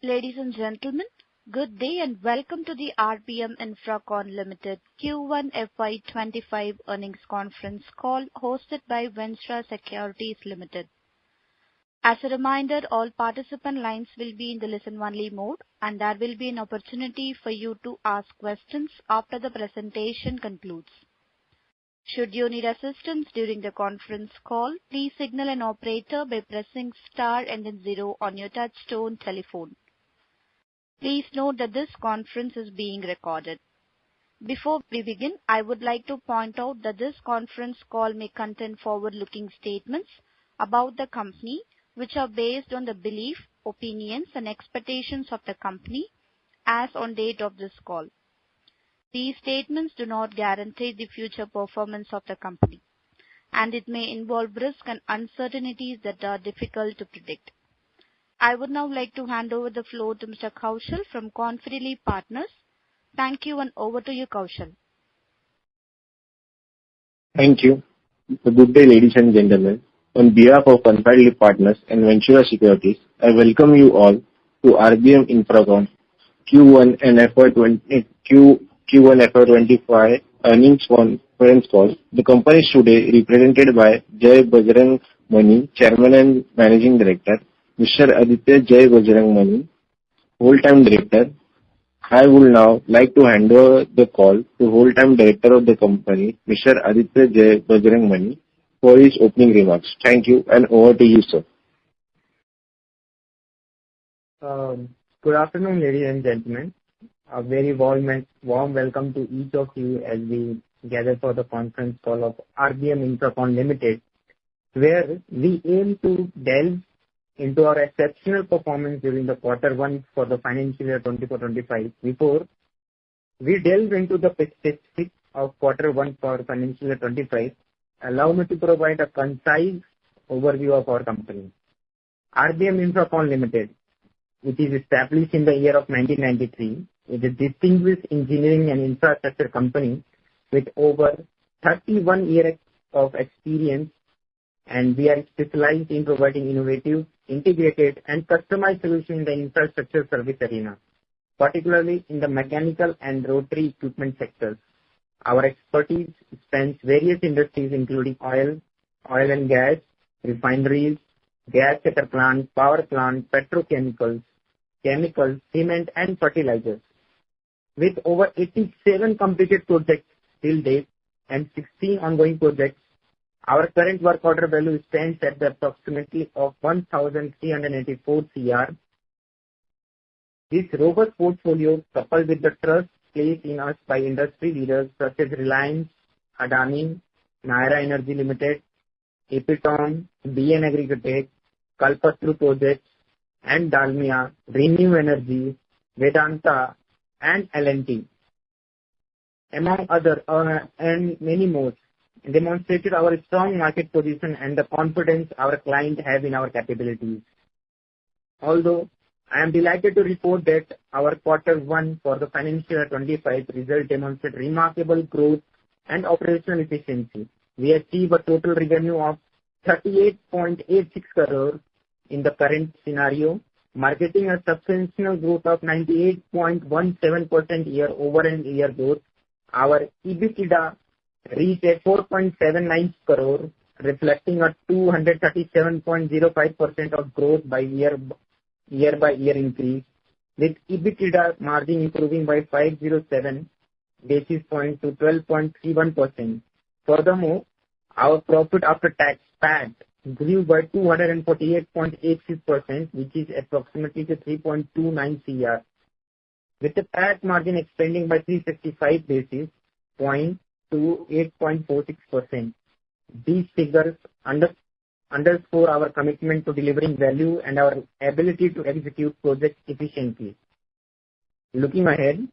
Ladies and gentlemen, good day and welcome to the RBM Infracon Limited Q1 FY25 earnings conference call hosted by Ventura Securities Limited. As a reminder, all participant lines will be in the listen-only mode, and there will be an opportunity for you to ask questions after the presentation concludes. Should you need assistance during the conference call, please signal an operator by pressing star and then 0 on your touch-tone telephone. Please note that this conference is being recorded. Before we begin, I would like to point out that this conference call may contain forward-looking statements about the company, which are based on the belief, opinions, and expectations of the company as on date of this call. These statements do not guarantee the future performance of the company, and it may involve risks and uncertainties that are difficult to predict. I would now like to hand over the floor to Mr. Kaushal from Confidential Partners. Thank you, and over to you, Kaushal. Thank you. Good day, ladies and gentlemen. On behalf of Confidential Partners and Ventura Securities, I welcome you all to RBM Infracon Q1 and FY25 earnings conference call. The company is today represented by Jai Bajrang Mani, Chairman and Managing Director, Mr. Aditya Jai Bajrang Mani, Whole-Time Director. I would now like to hand over the call to Whole-Time Director of the company, Mr. Aditya Jai Bajrang Mani, for his opening remarks. Thank you, and over to you, sir. Good afternoon, ladies and gentlemen. A very warm welcome to each of you as we gather for the conference call of RBM Infracon Limited, where we aim to delve into our exceptional performance during the Q1 for the financial year 24-25. Before we delve into the specifics of Q1 for financial year 25, allow me to provide a concise overview of our company. RBM Infracon Limited, which is established in the year of 1993, is a distinguished engineering and infrastructure company with over 31 years of experience, and we are specialized in providing innovative, integrated, and customized solutions in the infrastructure service arena, particularly in the mechanical and rotary equipment sectors. Our expertise spans various industries including oil and gas, refineries, gas setter plants, power plants, petrochemicals, chemicals, cement, and fertilizers. With over 87 completed projects till date and 16 ongoing projects, our current work order value stands at the approximately of 1,384 CR. This robust portfolio, coupled with the trust placed in us by industry leaders such as Reliance, Adani, Naira Energy Limited, Epitom, BN Aggregates, Kalpataru Projects, and Dalmia, Renew Energy, Vedanta, and L&T, among others, and many more, demonstrated our strong market position and the confidence our clients have in our capabilities. Although I am delighted to report that our Q1 for the financial year 25 result demonstrates remarkable growth and operational efficiency. We achieved a total revenue of 38.86 crore in the current scenario, marking a substantial growth of 98.17% year-over-year growth. Our EBITDA reached at 4.79 crore, reflecting a 237.05% of growth by year-by-year increase, with EBITDA margin improving by 507 basis points to 12.31%. Furthermore, our profit after tax PAT grew by 248.86%, which is approximately to 3.29 CR, with the PAT margin expanding by 365 basis points to 8.46%. These figures underscore our commitment to delivering value and our ability to execute projects efficiently. Looking ahead,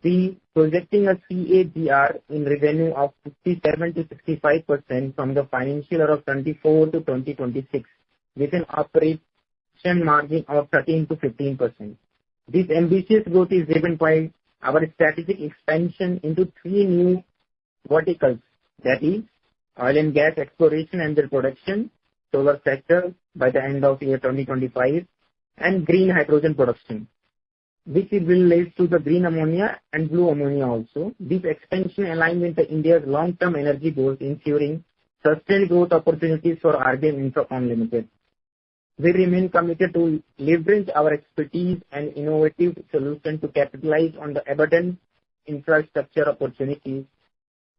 we projecting a CAGR in revenue of 57 to 65% from the financial year of 24 to 2026, with an operation margin of 13 to 15%. This ambitious growth is driven by our strategic expansion into 3 new verticals, that is, oil and gas exploration and their production, solar sector by the end of year 2025, and green hydrogen production, which will lead to the green ammonia and blue ammonia also. This expansion aligns with India's long-term energy goals, ensuring sustained growth opportunities for RBM Infracon Limited. We remain committed to leverage our expertise and innovative solutions to capitalize on the abundant infrastructure opportunities.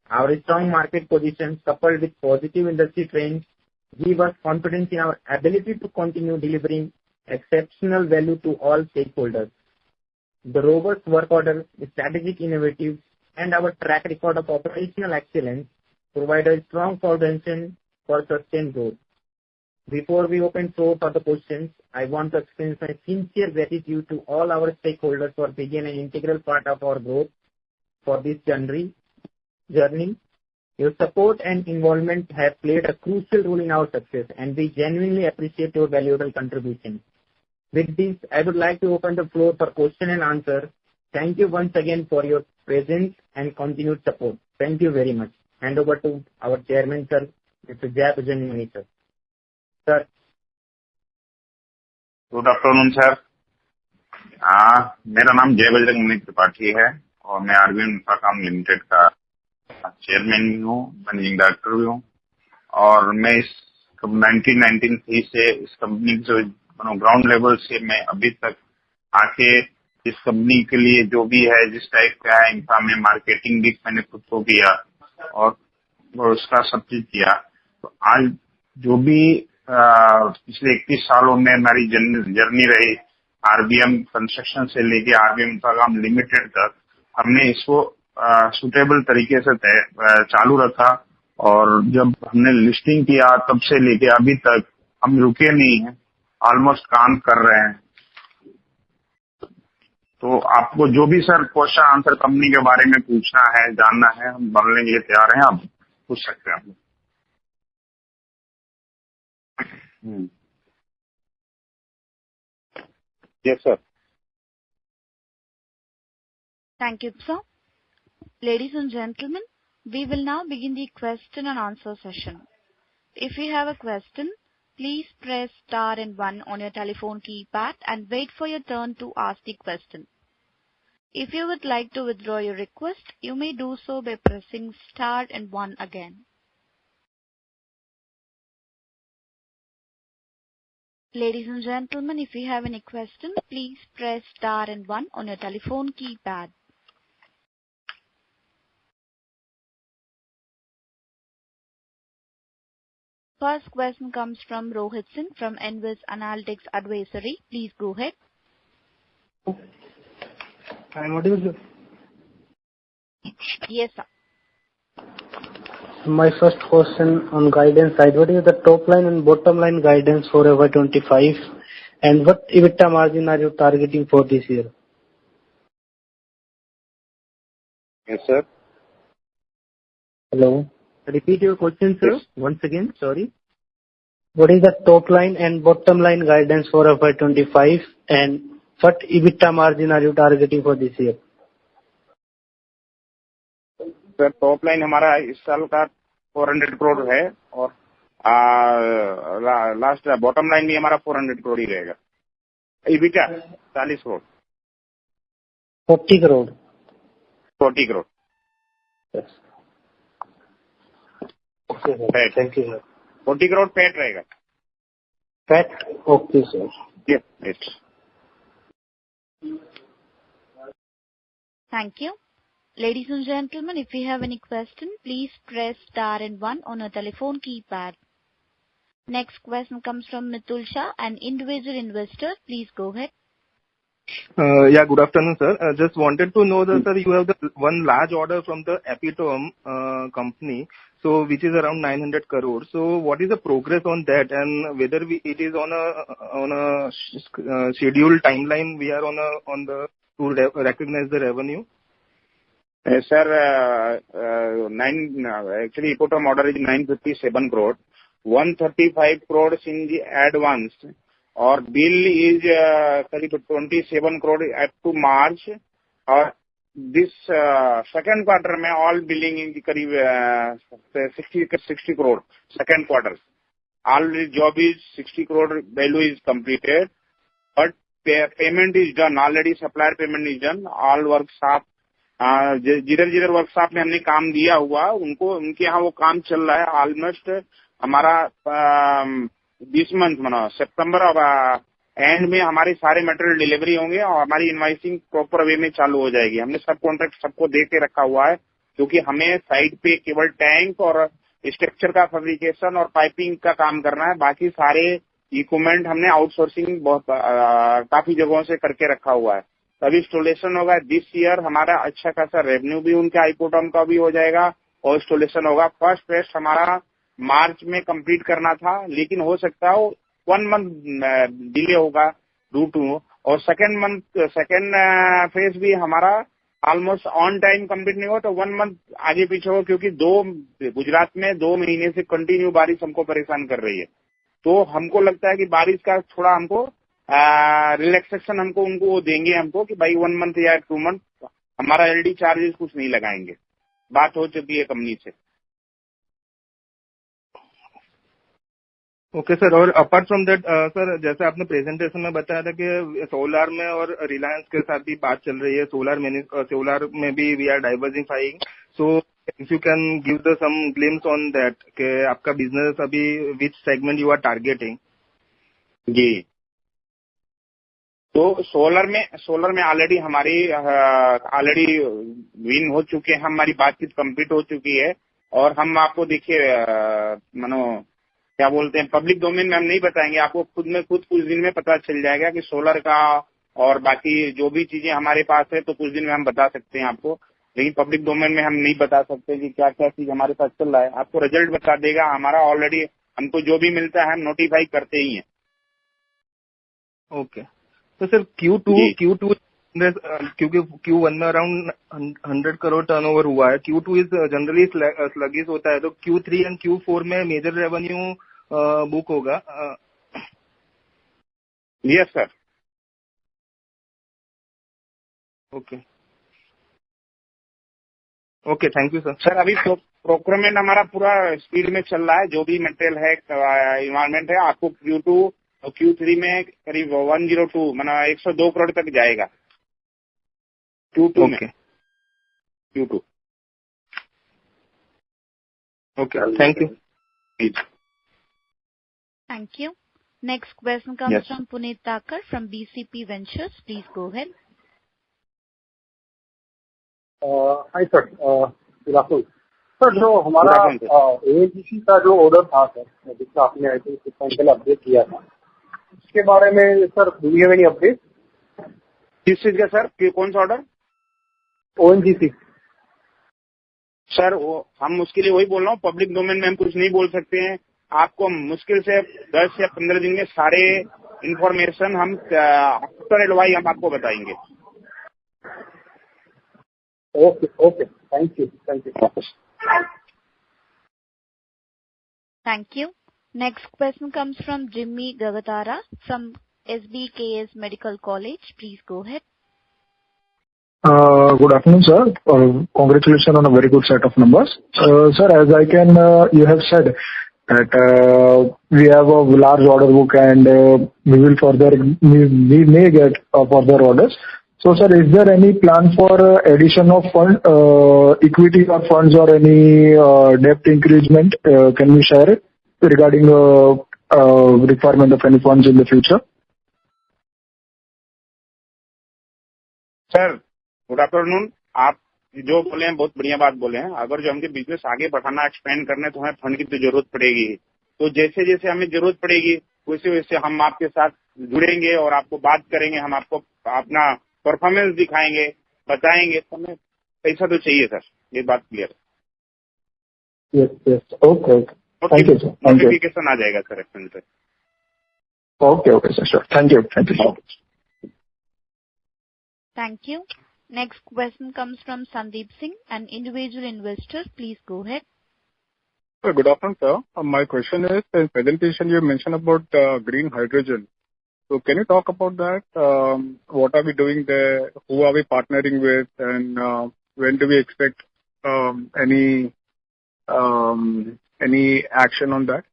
Our strong market positions, coupled with positive industry trends, give us confidence in our ability to continue delivering exceptional value to all stakeholders. The robust work order, the strategic innovatives, and our track record of operational excellence provide a strong foundation for sustained growth. Before we open floor for the questions, I want to express my sincere gratitude to all our stakeholders for being an integral part of our growth for this journey. Your support and involvement have played a crucial role in our success, and we genuinely appreciate your valuable contribution. With this, I would like to open the floor for question and answer. Thank you once again for your presence and continued support. Thank you very much. Hand over to our chairman, sir, Mr. Jai Bajrang Mani, sir. Sir. Good afternoon sir. मेरा नाम जय बजरंग मणि त्रिपाठी है और मैं RBM Infracom limited का chairman भी हूँ, managing director भी हूँ. और मैं इस 1993 से इस कंपनी जो ग्राउंड लेवल से मैं अभी तक आके इस कंपनी के लिए जो भी है, जिस टाइप का है इंफ्रा में मार्केटिंग भी मैंने खुद को किया और उसका सब चीज किया. तो आज जो भी पिछले 21 सालों में हमारी जर्नी रही आरबीएम कंस्ट्रक्शन से लेके आरबीएम इंफ्राकॉम लिमिटेड तक, हमने इसको सुटेबल तरीके से चालू रखा. और जब हमने लिस्टिंग किया तब से लेके अभी तक हम रुके नहीं हैं, ऑलमोस्ट काम कर रहे हैं. तो आपको जो भी सर क्वेश्चन आंसर कंपनी के बारे में पूछना है, जानना है, हम बनने के लिए तैयार हैं. आप पूछ सकते हैं. Yes, sir. Thank you, sir. Ladies and gentlemen, we will now begin the question and answer session. If you have a question, please press star and 1 on your telephone keypad and wait for your turn to ask the question. If you would like to withdraw your request, you may do so by pressing star and 1 again. Ladies and gentlemen, if you have any question, please press star and 1 on your telephone keypad. First question comes from Rohit Singh from Envis Analytics Advisory. Please go ahead. I'm audible. Yes, sir. My first question on guidance side, what is the top line and bottom line guidance for FY25, and what EBITDA margin are you targeting for this year? Yes, sir. Hello. Repeat your question, sir. Yes. Once again, sorry. What is the top line and bottom line guidance for FY25, and what EBITDA margin are you targeting for this year? Sir top line हमारा इस साल का 400 करोड़ है और last bottom line भी हमारा 400 करोड़ ही रहेगा. EBITDA 40 crore. 40 crore. 40 crore. Yes. Okay, sir. Thank you, sir. 40 crore PAT रहेगा. Pat? Okay, sir. Yes. Thank you. Ladies and gentlemen, if you have any question, please press star and 1 on your telephone keypad. Next question comes from Mitul Shah, an individual investor. Please go ahead. Yeah, good afternoon, sir. Just wanted to know that, sir, you have the one large order from the Epitome company, so which is around 900 crores. So what is the progress on that, and whether it is on a scheduled timeline we are on the to recognize the revenue? Sir, actually Epitome order is 957 crore, 135 crores in the advance, और bill is करीब 27 crore up to March, और this second quarter में all billing is करीब 60 crore second quarter. All job is 60 crore value is completed, but payment is done already. Supplier payment is done. All workshop जिधर workshop में हमने काम दिया हुआ उनके यहाँ वो काम चल रहा है. ऑलमोस्ट हमारा 20 मंथ मानो सितंबर और एंड में हमारे सारे मटेरियल डिलीवरी होंगे और हमारी इनवाइसिंग प्रॉपर वे में चालू हो जाएगी. हमने सब कॉन्ट्रैक्ट सबको दे के रखा हुआ है, क्योंकि हमें साइड पे केवल टैंक और स्ट्रक्चर का फैब्रिकेशन और पाइपिंग का काम करना है. बाकी सारे इक्विपमेंट हमने आउटसोर्सिंग बहुत काफी जगहों से करके रखा हुआ है. तभी इंस्टॉलेशन होगा. दिस ईयर हमारा अच्छा खासा रेवेन्यू भी उनके आईपोटम का भी हो जाएगा और इंस्टॉलेशन होगा. फर्स्ट फेज हमारा मार्च में कंप्लीट करना था, लेकिन हो सकता है 1 मंथ डिले होगा ड्यू टू. और सेकेंड फेज भी हमारा ऑलमोस्ट ऑन टाइम कंप्लीट नहीं हुआ, तो 1 मंथ आगे पीछे हो, क्योंकि गुजरात में 2 महीने से कंटिन्यू बारिश हमको परेशान कर रही है. तो हमको लगता है कि बारिश का थोड़ा हमको रिलैक्सेशन हमको उनको वो देंगे हमको कि भाई 1 मंथ या 2 मंथ हमारा एलडी चार्जेस कुछ नहीं लगाएंगे. बात हो चुकी है कंपनी से. Okay sir. और अपार्ट फ्रॉम दैट सर, जैसे आपने प्रेजेंटेशन में बताया था कि सोलार में और रिलायंस के साथ भी बात चल रही है. सोलार में भी we are diversifying. So if you can give the some glimpse on that कि आपका बिजनेस अभी which segment you are targeting. जी, तो सोलर में ऑलरेडी हमारी ऑलरेडी विन हो चुके हैं. हमारी बातचीत कंप्लीट हो चुकी है. और हम आपको देखिए मानो क्या बोलते हैं, पब्लिक डोमेन में हम नहीं बताएंगे आपको. खुद कुछ दिन में पता चल जाएगा कि सोलर का और बाकी जो भी चीजें हमारे पास है, तो कुछ दिन में हम बता सकते हैं आपको. लेकिन पब्लिक डोमेन में हम नहीं बता सकते कि क्या क्या चीज हमारे पास चल रहा है. आपको रिजल्ट बता देगा हमारा. ऑलरेडी हमको जो भी मिलता है हम नोटिफाई करते ही हैं. ओके. तो सर Q2 क्योंकि Q1 में अराउंड 100 करोड़ टर्नओवर हुआ है. Q2 इज जनरली स्लगिश होता है. तो Q3 एंड Q4 में मेजर रेवेन्यू बुक होगा. Yes sir. Okay, thank you sir. Sir अभी प्रोक्योरमेंट हमारा पूरा स्पीड में चल रहा है. जो भी मटेरियल है, इन्वायरमेंट है, आपको Q2 और Q3 में करीब 102 माना 102 करोड़ तक जाएगा Q2 में. Q2. Okay, thank you. Thank you. Next question comes from Puneet Thakur from BCP Ventures. Please go ahead. Hi sir, good afternoon sir. जो हमारा ONGC का जो ऑर्डर था सर, जिसका आपने आई थिंक पहले अपडेट किया था, उसके बारे में sir do you have any update? किस चीज का सर? कौन सा ऑर्डर? ONGC सर हम उसके लिए वही बोल रहा हूँ, पब्लिक डोमेन में हम कुछ नहीं बोल सकते हैं. आपको मुश्किल से 10 या 15 दिन में सारे इंफॉर्मेशन हम आफ्टर एडवाइस हम आपको बताएंगे. Okay, thank you. Thank you. Next question comes from Jimmy Gavatara from SBKS Medical College. Please go ahead. Good afternoon, sir. Congratulations on a very good set of numbers. Sir, as you have said that we have a large order book and we may get further orders. So, sir, is there any plan for addition of equity or funds or any debt increasement? Can you share it regarding requirement of any funds in the future? Sir good afternoon. आप जो बोले हैं बहुत बढ़िया बात बोले हैं. अगर जो हमके बिजनेस आगे बढ़ाना, एक्सपेंड करने, तो हमें फंड की तो जरूरत पड़ेगी. तो जैसे जैसे हमें जरूरत पड़ेगी वैसे वैसे हम आपके साथ जुड़ेंगे और आपको बात करेंगे. हम आपको अपना परफॉर्मेंस दिखाएंगे, बताएंगे. तो हमें पैसा तो चाहिए सर, ये बात क्लियर है. Yes. Okay. Thank you sir. Notification आ जाएगा सर एक्शन पे. Okay sir, sure. Thank you so much. Thank you. Next question comes from Sandeep Singh, an individual investor. Please go ahead. Good afternoon, sir. My question is, in presentation you mentioned about green hydrogen. So can you talk about that? What are we doing there? Who are we partnering with? And when do we expect any action on that?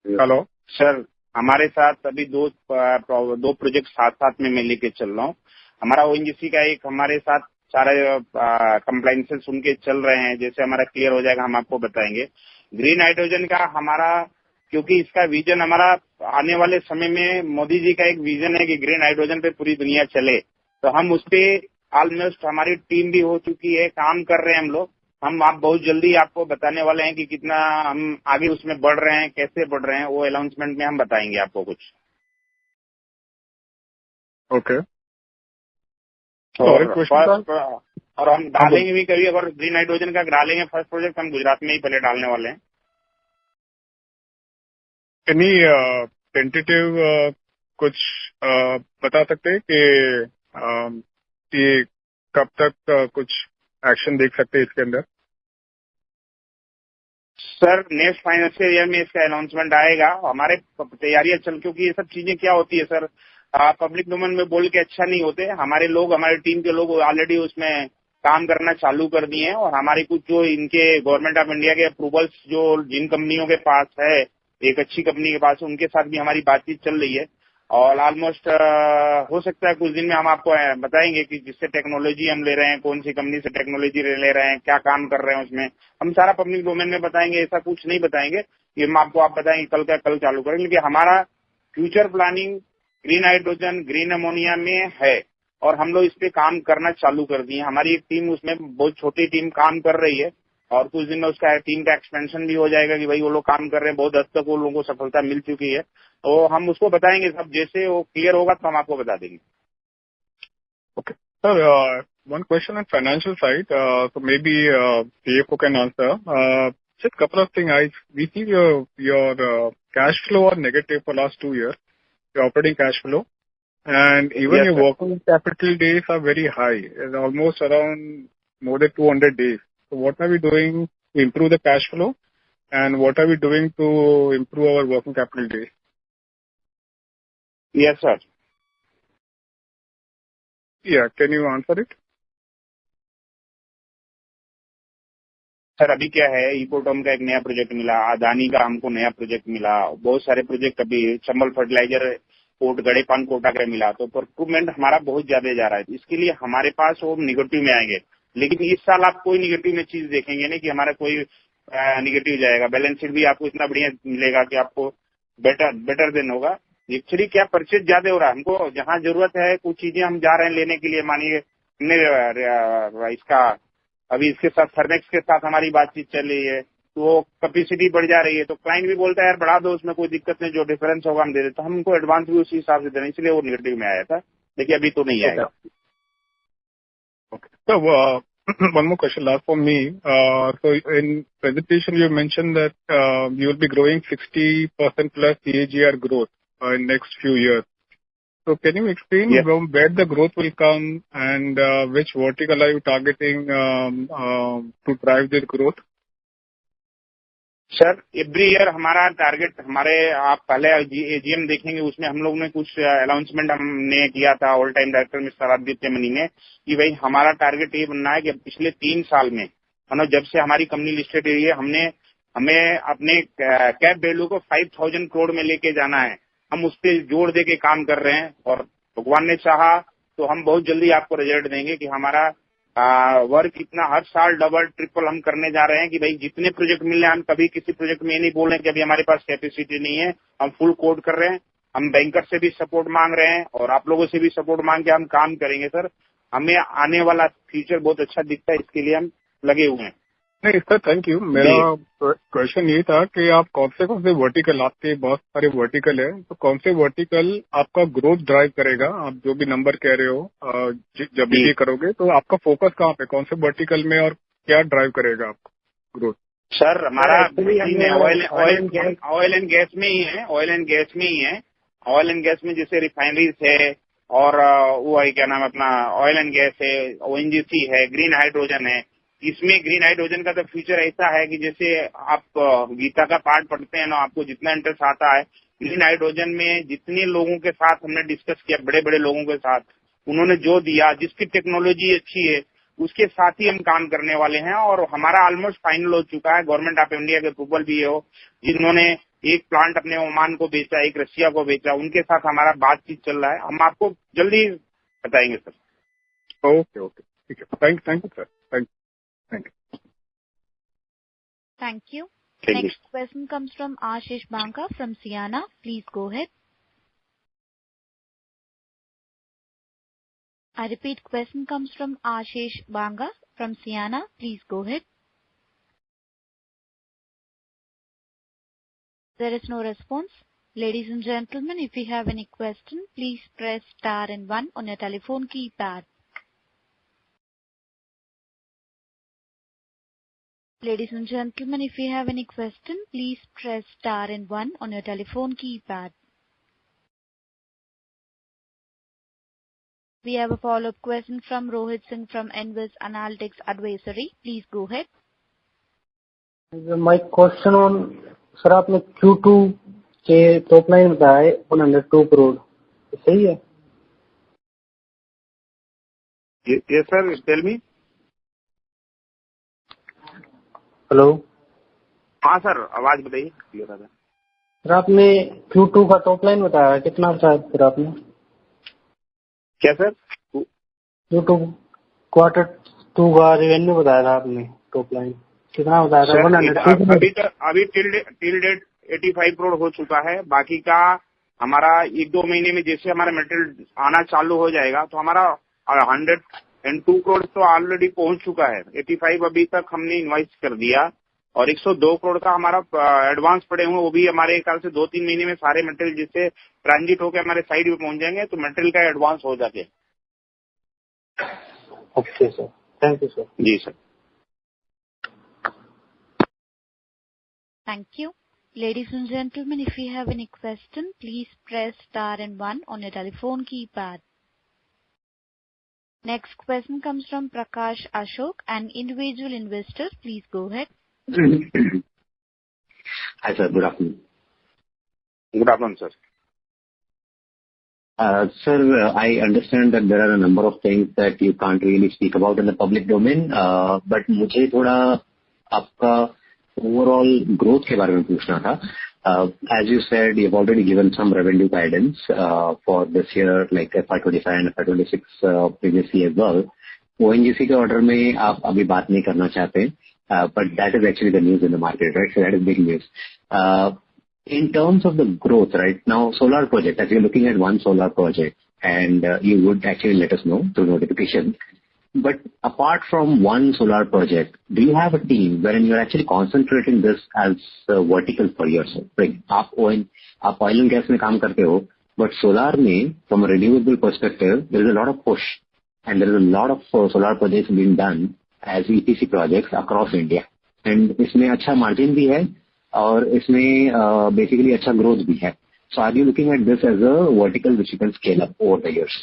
Hello sir, हमारे साथ अभी दो project साथ साथ में मैं लेके चल रहा हूँ। हमारा ओएनजीसी का एक हमारे साथ सारे कंप्लाइंसेस उनके चल रहे हैं, जैसे हमारा क्लियर हो जाएगा हम आपको बताएंगे। ग्रीन हाइड्रोजन का हमारा, क्योंकि इसका विजन हमारा आने वाले समय में मोदी जी का एक विजन है कि ग्रीन हाइड्रोजन पे पूरी दुनिया चले, तो हम उस पे ऑलमोस्ट हमारी टीम भी हो चुकी है, काम कर रहे हैं हम लोग। हम आप बहुत जल्दी आपको बताने वाले हैं कि कितना हम आगे उसमें बढ़ रहे हैं, कैसे बढ़ रहे हैं, वो अनाउंसमेंट में हम बताएंगे आपको कुछ। ओके। और हम डालेंगे भी कभी, अगर ग्रीन हाइड्रोजन का डालेंगे फर्स्ट प्रोजेक्ट हम गुजरात में ही पहले डालने वाले हैं। एनी टेंटेटिव कुछ बता सकते हैं कि कब तक कुछ एक्शन देख सकते हैं इसके अंदर? सर, नेक्स्ट फाइनेंशियल ईयर में इसका अनाउंसमेंट आएगा। हमारे तैयारियां चल, क्योंकि ये सब चीजें क्या होती है सर, पब्लिक डोमेन में बोल के अच्छा नहीं होते। हमारे लोग, हमारी टीम के लोग ऑलरेडी उसमें काम करना चालू कर दिए हैं, और हमारे कुछ जो इनके गवर्नमेंट ऑफ इंडिया के अप्रूवल्स जो जिन कंपनियों के पास है, एक अच्छी कंपनी के पास, उनके साथ भी हमारी बातचीत चल रही है। और ऑलमोस्ट हो सकता है कुछ दिन में हम आपको बताएंगे कि जिससे टेक्नोलॉजी हम ले रहे हैं, कौन सी कंपनी से टेक्नोलॉजी ले रहे हैं, क्या काम कर रहे हैं उसमें, हम सारा पब्लिक डोमेन में बताएंगे। ऐसा कुछ नहीं बताएंगे कि हम आपको आप बताएंगे कल का कल चालू करेंगे, क्योंकि हमारा future planning green hydrogen, green ammonia में है, और हम लोग इस पे काम करना चालू कर दिए। हमारी एक टीम उसमें बहुत छोटी टीम काम कर रही है, और कुछ दिन में उसका टीम का एक्सपेंशन भी हो जाएगा कि भाई वो लोग काम कर रहे हैं, बहुत हद तक वो लोगों को सफलता मिल चुकी है। तो हम उसको बताएंगे सब, जैसे वो क्लियर होगा तो हम आपको बता देंगे। Okay. Sir, one question on financial side, so maybe CFO can answer. Just couple of things. We see your cash flow are negative for last 2 years, your operating cash flow, and even Yes, your sir. working capital days are very high, it's almost around more than 200 days. So what are we doing to improve the cash flow, and what are we doing to improve our working capital days? Yes, sir. Yeah, can you answer it? Sir, अभी क्या है, इकोटॉम का एक नया project मिला, अदानी का हमको नया प्रोजेक्ट मिला, बहुत सारे प्रोजेक्ट अभी चंबल फर्टिलाइजर पोर्ट गड़ेपान कोटा का मिला, तो प्रोक्यूरमेंट हमारा बहुत ज्यादा जा रहा है। इसके लिए हमारे पास वो निगेटिव में आएंगे, लेकिन इस साल आप कोई निगेटिव में चीज देखेंगे नहीं कि हमारा कोई निगेटिव जाएगा। बैलेंस शीट भी आपको इतना बढ़िया मिलेगा कि आपको बेटर देन होगा। एक्चुअली क्या परचेज ज्यादा हो रहा है, हमको जहाँ जरूरत है कुछ चीजें हम जा रहे हैं लेने के लिए। मानिए हमने इसका अभी इसके साथ थर्मेक्स के साथ हमारी बातचीत चल रही है, तो वो कैपेसिटी बढ़ जा रही है, तो क्लाइंट भी बोलता है यार बढ़ा दो, उसमें कोई दिक्कत नहीं, जो डिफरेंस होगा हम दे देते। हम उनको एडवांस भी उसी हिसाब से देना, इसलिए वो निगेटिव में आया था, लेकिन अभी तो नहीं आएगा। Okay. So, one more question last for me. So in presentation you mentioned that you will be growing 60% plus CAGR growth in next few years. So can you explain from where the growth will come, and which vertical are you targeting to drive this growth? Sir, every year हमारा target, हमारे आप पहले AGM देखेंगे, उसमें हम लोग ने कुछ अनाउंसमेंट हमने किया था all time director mister Aditya money ने, कि भाई हमारा टारगेट ये बनना है कि पिछले 3 साल में, मतलब जब से हमारी कंपनी लिस्टेड हुई है, हमें अपने कैप वैल्यू को 5,000 करोड़ में लेके जाना है। हम उस पर जोर दे के काम कर रहे हैं, और भगवान ने चाहा तो हम बहुत जल्दी आपको रिजल्ट देंगे कि हमारा वर्क इतना हर साल डबल ट्रिपल हम करने जा रहे हैं कि भाई जितने प्रोजेक्ट मिल रहे हैं, हम कभी किसी प्रोजेक्ट में ये नहीं बोल रहे हैं कि अभी हमारे पास कैपेसिटी नहीं है, हम फुल कोड कर रहे हैं। हम बैंकर से भी सपोर्ट मांग रहे हैं, और आप लोगों से भी सपोर्ट मांग के हम काम करेंगे सर। हमें आने वाला फ्यूचर बहुत अच्छा दिखता है, इसके लिए हम लगे हुए हैं। नहीं सर, थैंक यू। मेरा क्वेश्चन ये था कि आप कौन से वर्टिकल, आपके बहुत सारे वर्टिकल है, तो कौन से वर्टिकल आपका ग्रोथ ड्राइव करेगा? आप जो भी नंबर कह रहे हो, जब भी करोगे तो आपका फोकस कहाँ पे, कौन से वर्टिकल में, और क्या ड्राइव करेगा आपको ग्रोथ? सर, हमारा ऑयल एंड गैस में ही है, ऑयल एंड गैस में जैसे रिफाइनरीज है, और वो है क्या नाम अपना ऑयल एंड गैस है, ओएनजीसी है, ग्रीन हाइड्रोजन है। इसमें ग्रीन हाइड्रोजन का तो फ्यूचर ऐसा है कि जैसे आप गीता का पाठ पढ़ते हैं ना, आपको जितना इंटरेस्ट आता है ग्रीन हाइड्रोजन में, जितने लोगों के साथ हमने डिस्कस किया, बड़े बड़े लोगों के साथ, उन्होंने जो दिया, जिसकी टेक्नोलॉजी अच्छी है उसके साथ ही हम काम करने वाले हैं। और हमारा ऑलमोस्ट फाइनल हो चुका है, गवर्नमेंट ऑफ इंडिया के अप्रूवल भी हो, जिन्होंने एक प्लांट अपने ओमान को बेचा, एक रशिया को बेचा, उनके साथ हमारा बातचीत चल रहा है। हम आपको जल्दी बताएंगे सर। ओके, ठीक है। Thank you sir. Thank you. Thank you. Thank you. Next question comes from Ashish Banka from Siana. Please go ahead. I repeat, question comes from Ashish Banka from Siana. Please go ahead. There is no response. Ladies and gentlemen, if you have any question, please press star and 1 on your telephone keypad. Ladies and gentlemen, if you have any question, please press star and 1 on your telephone keypad. We have a follow-up question from Rohit Singh from Envis Analytics Advisory. Please go ahead. My question on, sir आपने Q2 के top line बताया 102 करोड़, सही है? Yes sir, tell me. Hello. हाँ sir, आवाज बताइए, clear आ रहा है। सर आपने Q2 का टॉप लाइन बताया, कितना बताया फिर आपने? क्या सर? Q2 क्वार्टर 2 का रेवेन्यू बताया था आपने, टॉप लाइन कितना बताया था? 102। अभी टिल डेट 85 करोड़ हो चुका है। बाकी का हमारा 1-2 महीने में जैसे हमारा मटेरियल आना चालू हो जाएगा तो हमारा 102 करोड़ तो ऑलरेडी पहुंच चुका है। 85 अभी तक हमने इन्वाइस कर दिया और 102 करोड़ का हमारा एडवांस पड़े हुए, वो भी हमारे ख्याल से 2-3 महीने में सारे मटेरियल जिससे ट्रांजिट होकर हमारे साइड पे पहुंच जाएंगे तो मटेरियल का एडवांस हो जाते। Okay sir, thank you sir. जी sir. Thank you. Ladies and gentlemen, if you have any question, please press star and 1 on your telephone keypad. Next question comes from Prakash Ashok, an individual investor. Please go ahead. Hi sir, good afternoon. Good afternoon sir. Sir, I understand that there are a number of things that you can't really speak about in the public domain, but मुझे थोड़ा आपका overall growth के बारे में पूछना था. As you said, you've already given some revenue guidance for this year, like FY25 and FY26 previously as well. ONGC के order में आप अभी बात नहीं करना चाहते, but that is actually the news in the market, right? So that is big news. In terms of the growth, right now, solar project, as you're looking at one solar project, and you would actually let us know through notification. But apart from one solar project, do you have a team wherein you're actually concentrating this as a vertical for yourself? Like, आप oil and gas में काम करते हो, but solar में, from a renewable perspective, there is a lot of push, and there is a lot of solar projects being done as EPC projects across India. And इसमें अच्छा margin भी है, और इसमें basically अच्छा growth भी है. So are you looking at this as a vertical which you can scale up over the years?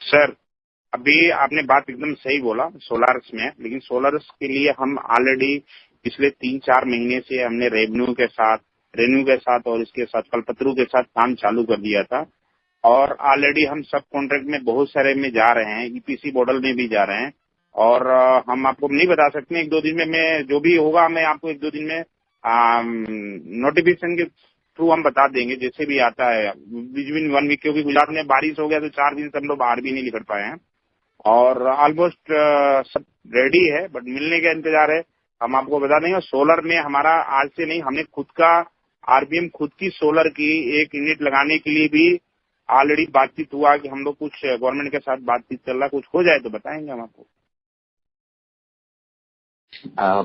Sir, अभी आपने बात एकदम सही बोला सोलार्स में, लेकिन सोलार्स के लिए हम ऑलरेडी पिछले 3-4 महीने से हमने रेन्यू के साथ और इसके साथ कल्पतरू के साथ काम चालू कर दिया था, और ऑलरेडी हम सब कॉन्ट्रैक्ट में बहुत सारे में जा रहे हैं, ईपीसी मॉडल में भी जा रहे हैं, और हम आपको नहीं बता सकते। 1-2 दिन में मैं जो भी होगा मैं आपको 1-2 दिन में नोटिफिकेशन के थ्रू हम बता देंगे, जैसे भी आता है बिटवीन 1 वीक, क्योंकि गुजरात में बारिश हो गया तो 4 दिन से हम लोग बाहर भी नहीं निकल पाए हैं, और ऑलमोस्ट सब रेडी है, बट मिलने का इंतजार है। हम आपको बता देंगे। सोलर में हमारा आज से नहीं, हमने खुद का आरबीएम खुद की सोलर की एक यूनिट लगाने के लिए भी ऑलरेडी बातचीत हुआ कि हम लोग कुछ गवर्नमेंट के साथ बातचीत चल रहा, कुछ हो जाए तो बताएंगे हम आपको।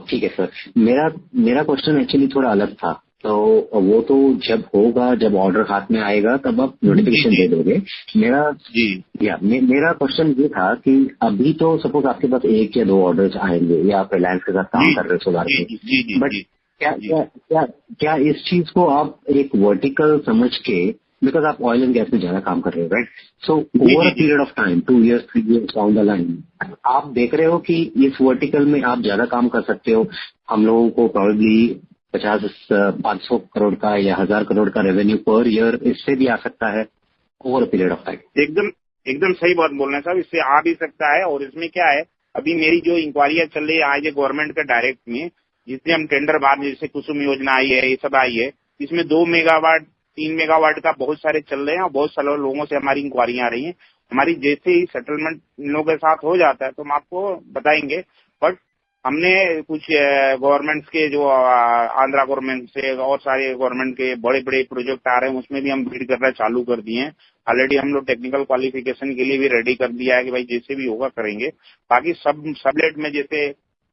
ठीक है सर, मेरा क्वेश्चन एक्चुअली थोड़ा अलग था, तो वो तो जब होगा, जब ऑर्डर हाथ में आएगा तब आप नोटिफिकेशन दे दोगे। मेरा क्वेश्चन ये था कि अभी तो सपोज आपके पास 1 या 2 ऑर्डर्स आएंगे या आप रिलायंस के साथ काम कर रहे हो सोलार में, बट क्या इस चीज को आप एक वर्टिकल समझ के, बिकॉज आप ऑयल एंड गैस में ज्यादा काम कर रहे हो, right? So over a period of time 2 years 3 years down the line, आप देख रहे हो कि इस वर्टिकल में आप ज्यादा काम कर सकते हो, हम लोगों को प्रोबेबली 500 करोड़ का या 1000 करोड़ का रेवेन्यू पर ईयर इससे भी आ सकता है over a period of time? एकदम सही बात बोल रहे हैं साहब, इससे आ भी सकता है, और इसमें क्या है अभी मेरी जो इंक्वायरियां चल रही है आज गवर्नमेंट के डायरेक्ट में, जिससे हम टेंडर बाद जैसे कुसुम योजना आई है, ये सब आई है, इसमें 2 मेगावाट 3 मेगावाट का बहुत सारे चल रहे हैं और बहुत सारे लोगों से हमारी इंक्वायरियां आ रही हैं। हमारी जैसे ही सेटलमेंट इन लोगों के साथ हो जाता है तो हम आपको बताएंगे। बट हमने कुछ गवर्नमेंट्स के जो आंध्रा गवर्नमेंट से और सारे गवर्नमेंट के बड़े बड़े प्रोजेक्ट आ रहे हैं उसमें भी हम बिड करना चालू कर दिए हैं। ऑलरेडी हम लोग टेक्निकल क्वालिफिकेशन के लिए भी रेडी कर दिया है कि भाई जैसे भी होगा करेंगे। बाकी सबलेट में जैसे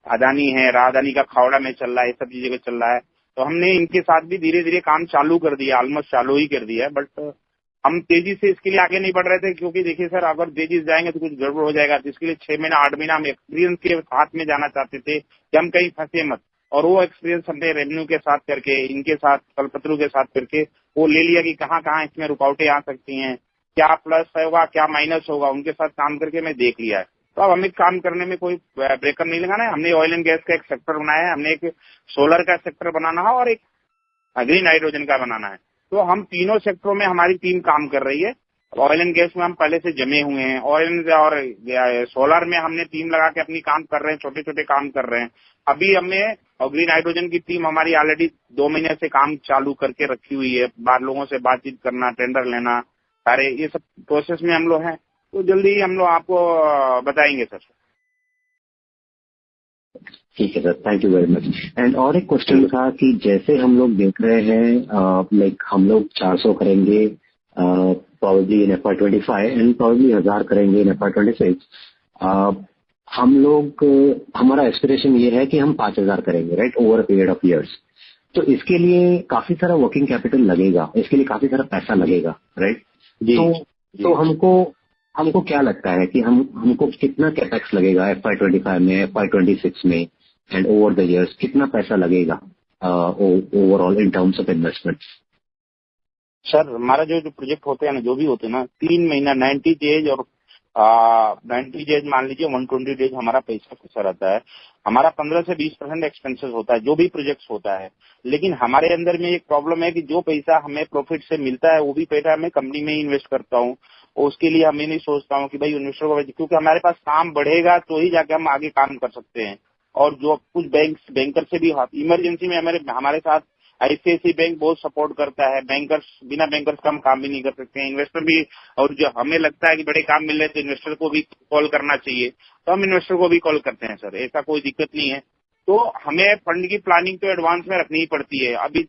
अदानी है, राजधानी का खावड़ा में चल रहा है, सब चीजें चल रहा है, तो हमने इनके साथ भी धीरे धीरे काम चालू कर दिया, ऑलमोस्ट चालू ही कर दिया है। बट हम तेजी से इसके लिए आगे नहीं बढ़ रहे थे क्योंकि देखिए सर, अगर तेजी से जाएंगे तो कुछ गड़बड़ हो जाएगा। तो इसके लिए 6 महीना 8 महीना हम एक्सपीरियंस के हाथ में जाना चाहते थे कि हम कहीं फंसे मत, और वो एक्सपीरियंस हमने रेवेन्यू के साथ करके, इनके साथ कलपत्रों के साथ करके वो ले लिया कि कहाँ कहाँ इसमें रुकावटें आ सकती हैं, क्या प्लस होगा क्या माइनस होगा, उनके साथ काम करके मैं देख लिया है। तो अब हमें काम करने में कोई ब्रेकर नहीं लगाना है। हमने ऑयल एंड गैस का एक सेक्टर बनाया है, हमने एक सोलर का सेक्टर बनाना है और एक ग्रीन हाइड्रोजन का बनाना है। तो हम तीनों सेक्टरों में हमारी टीम काम कर रही है। ऑयल एंड गैस में हम पहले से जमे हुए हैं, ऑयल और सोलर में हमने टीम लगा के अपनी काम कर रहे हैं, छोटे छोटे काम कर रहे हैं। अभी हमने और ग्रीन हाइड्रोजन की टीम हमारी ऑलरेडी 2 महीने से काम चालू करके रखी हुई है। लोगों से बातचीत करना, टेंडर लेना, सारे ये सब प्रोसेस में हम लोग हैं। तो जल्दी ही हम लोग आपको बताएंगे सर। ठीक है sir, thank you very much. And और एक क्वेश्चन था कि जैसे हम लोग देख रहे हैं लाइक हम लोग 400 करेंगे probably in FY25 and probably 1000 करेंगे इन FY26। हम लोग हमारा एस्पिरेशन ये है कि हम 5000 करेंगे, right, over a period of years. तो इसके लिए काफी सारा वर्किंग कैपिटल लगेगा, इसके लिए काफी सारा पैसा लगेगा, राइट? तो हमको क्या लगता है कि हमको कितना कैपेक्स लगेगा FY25 में, FY26 में एंड ओवर द इयर्स कितना पैसा लगेगा overall in terms of investment? Sir हमारा जो प्रोजेक्ट होते हैं ना, जो भी होते हैं ना, 3 महीना 90 डेज और 90 डेज मान लीजिए 120 डेज हमारा पैसा फंसा रहता है। हमारा 15 से 20% एक्सपेंसेस होता है जो भी प्रोजेक्ट्स होता है। लेकिन हमारे अंदर में एक प्रॉब्लम है कि जो पैसा हमें प्रॉफिट से मिलता है वो भी पैसा मैं कंपनी में ही इन्वेस्ट करता हूँ। और उसके लिए हमें नहीं सोचता हूँ कि भाई इन्वेस्टर को, क्योंकि हमारे पास काम बढ़ेगा तो ही जाके हम आगे काम कर सकते हैं। और जो कुछ बैंकर से भी इमरजेंसी में हमारे साथ ICICI बैंक बहुत सपोर्ट करता है। बिना बैंकर्स का हम काम भी नहीं कर सकते हैं। इन्वेस्टर भी, और जो हमें लगता है कि बड़े काम मिल रहे हैं तो इन्वेस्टर को भी कॉल करना चाहिए, तो हम इन्वेस्टर को भी कॉल करते हैं सर, ऐसा कोई दिक्कत नहीं है। तो हमें फंड की प्लानिंग तो एडवांस में रखनी ही पड़ती है। अभी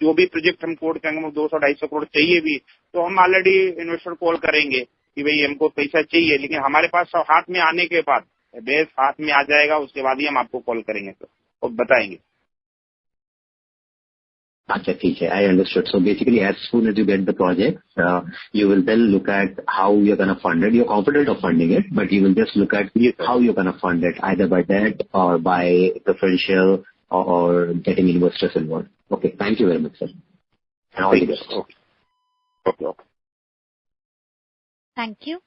जो भी प्रोजेक्ट हम कोड करेंगे 200-250 करोड़ चाहिए भी तो हम ऑलरेडी इन्वेस्टर कॉल करेंगे कि भाई हमको पैसा चाहिए, लेकिन हमारे पास हाथ में आने के बाद, बेस हाथ में आ जाएगा उसके बाद ही हम आपको कॉल करेंगे सर और बताएंगे। अच्छा, ठीक है, I understood. So basically, as soon as you get the project, you will then look at how you're going to fund it. You're confident of funding it, but you will just look at how you're going to fund it, either by debt or by preferential or getting investors involved. Okay, thank you very much, sir. And all the best. Okay. Thank you.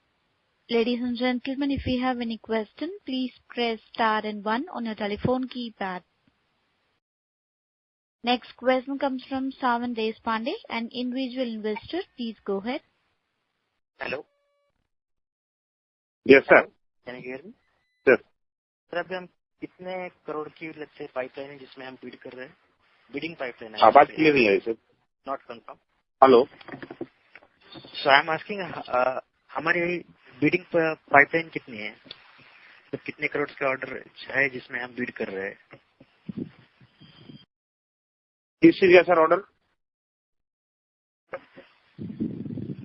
Ladies and gentlemen, if you have any question, please press star and 1 on your telephone keypad. Next question comes from Savan Deshpande, an individual investor. Please go ahead. Hello. Yes, sir. Can you hear me? Sir. Sir अभी हम कितने करोड़ की let's say pipeline है जिसमें हम bid कर रहे हैं? बिडिंग पाइपलाइन है। आवाज क्लियर नहीं है sir. Not confirm. Hello. So I am asking हमारी बिडिंग पाइपलाइन कितनी है, तो कितने करोड़ के ऑर्डर है जिसमें हम बिड कर रहे हैं? किस चीज का sir order?